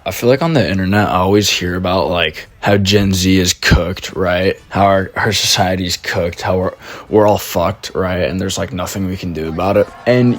I feel like on the internet, I always hear about like how Gen Z is cooked, right? How our society's cooked, how we're all fucked, right? And there's like nothing we can do about it. And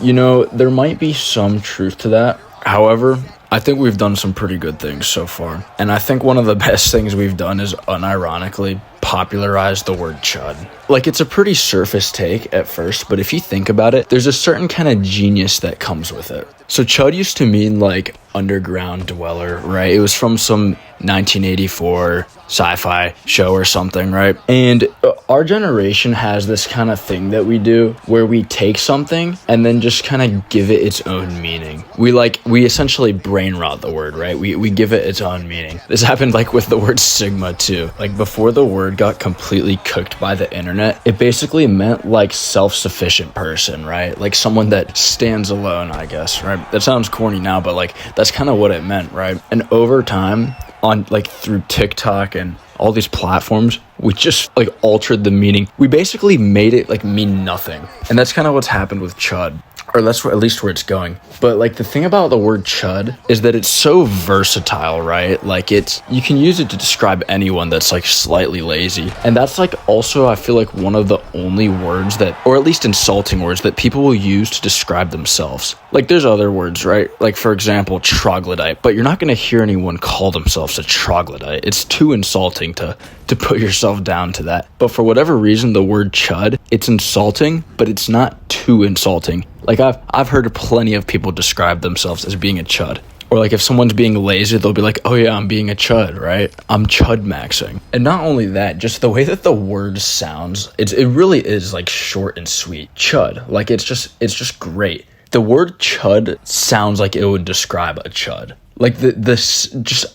there might be some truth to that. However, I think we've done some pretty good things so far. And I think one of the best things we've done is unironically popularize the word chud. Like, it's a pretty surface take at first, but if you think about it, there's a certain kind of genius that comes with it. So chud used to mean like underground dweller, right? It was from some 1984 sci-fi show or something, right? And our generation has this kind of thing that we do where we take something and then just kind of give it its own meaning. We essentially brain rot the word, right? We give it its own meaning. This happened like with the word sigma too. Like, before the word got completely cooked by the internet, it basically meant like self-sufficient person, right? Like someone that stands alone, I guess, right? That sounds corny now, but like that's kind of what it meant, right? And over time, on like through TikTok and all these platforms, we just like altered the meaning. We basically made it like mean nothing. And that's kind of what's happened with chud. Or that's at least where it's going. But like the thing about the word chud is that it's so versatile, right? Like you can use it to describe anyone that's like slightly lazy. And that's like also, I feel like, one of the only words that, or at least insulting words, that people will use to describe themselves. Like, there's other words, right? Like, for example, troglodyte. But you're not going to hear anyone call themselves a troglodyte. It's too insulting to put yourself down to that. But for whatever reason, the word chud, it's insulting, but it's not too insulting. Like, I've heard plenty of people describe themselves as being a chud. Or like if someone's being lazy, they'll be like, oh yeah, I'm being a chud, right? I'm chud maxing. And not only that, just the way that the word sounds, it really is like short and sweet. Chud. Like, it's just great. The word chud sounds like it would describe a chud. Like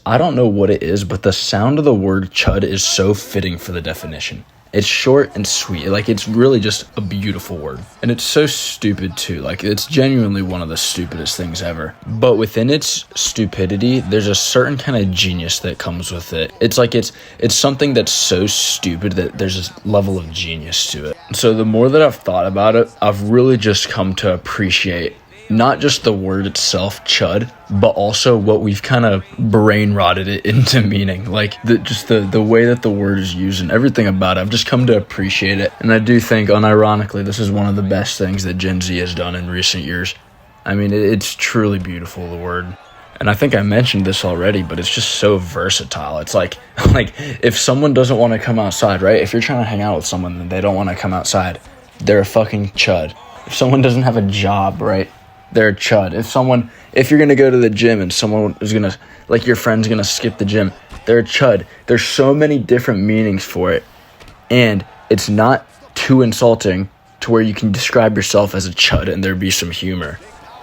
I don't know what it is, but the sound of the word chud is so fitting for the definition. It's short and sweet. Like, it's really just a beautiful word. And it's so stupid too. Like, it's genuinely one of the stupidest things ever. But within its stupidity, there's a certain kind of genius that comes with it. It's like it's something that's so stupid that there's this level of genius to it. So the more that I've thought about it, I've really just come to appreciate not just the word itself, chud, but also what we've kind of brain rotted it into meaning. Like, the way that the word is used and everything about it, I've just come to appreciate it. And I do think, unironically, this is one of the best things that Gen Z has done in recent years. I mean, it's truly beautiful, the word. And I think I mentioned this already, but it's just so versatile. It's like if someone doesn't want to come outside, right? If you're trying to hang out with someone and they don't want to come outside, they're a fucking chud. If someone doesn't have a job, right? They're a chud. If you're gonna go to the gym and someone is gonna, like, your friend's gonna skip the gym, they're a chud. There's so many different meanings for it, and it's not too insulting to where you can describe yourself as a chud and there be some humor,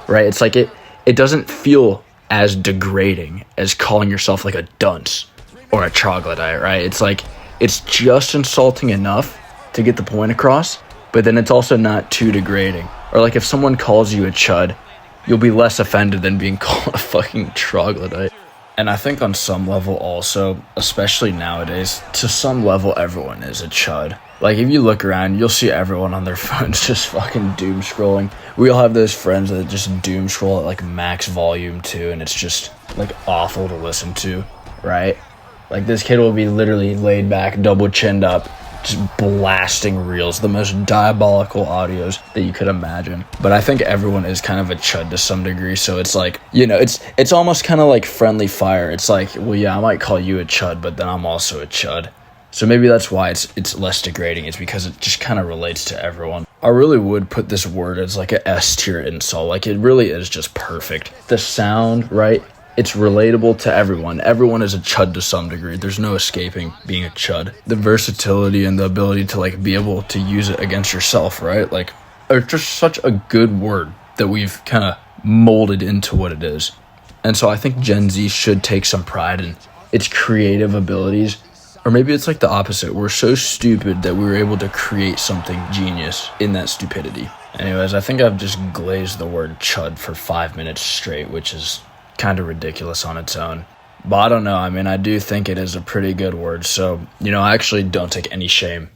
right? It's like it doesn't feel as degrading as calling yourself like a dunce or a troglodyte, right? It's like it's just insulting enough to get the point across, but then it's also not too degrading. Or like if someone calls you a chud, you'll be less offended than being called a fucking troglodyte. And I think on some level also, especially nowadays, to some level everyone is a chud. Like, if you look around, you'll see everyone on their phones just fucking doom scrolling. We all have those friends that just doom scroll at like max volume too, and it's just like awful to listen to, right? Like, this kid will be literally laid back, double chinned up, just blasting reels, the most diabolical audios that you could imagine. But I think everyone is kind of a chud to some degree, so it's like, it's almost kind of like friendly fire. It's like, well, yeah, I might call you a chud, but then I'm also a chud. So maybe that's why it's less degrading. It's because it just kind of relates to everyone. I really would put this word as like a S tier insult. Like, it really is just perfect. The sound, right? It's relatable to everyone. Everyone is a chud to some degree. There's no escaping being a chud. The versatility and the ability to like be able to use it against yourself, right? Like, it's just such a good word that we've kind of molded into what it is. And so I think Gen Z should take some pride in its creative abilities. Or maybe it's like the opposite. We're so stupid that we were able to create something genius in that stupidity. Anyways, I think I've just glazed the word chud for 5 minutes straight, which is kind of ridiculous on its own. But I don't know. I mean, I do think it is a pretty good word. So, I actually don't take any shame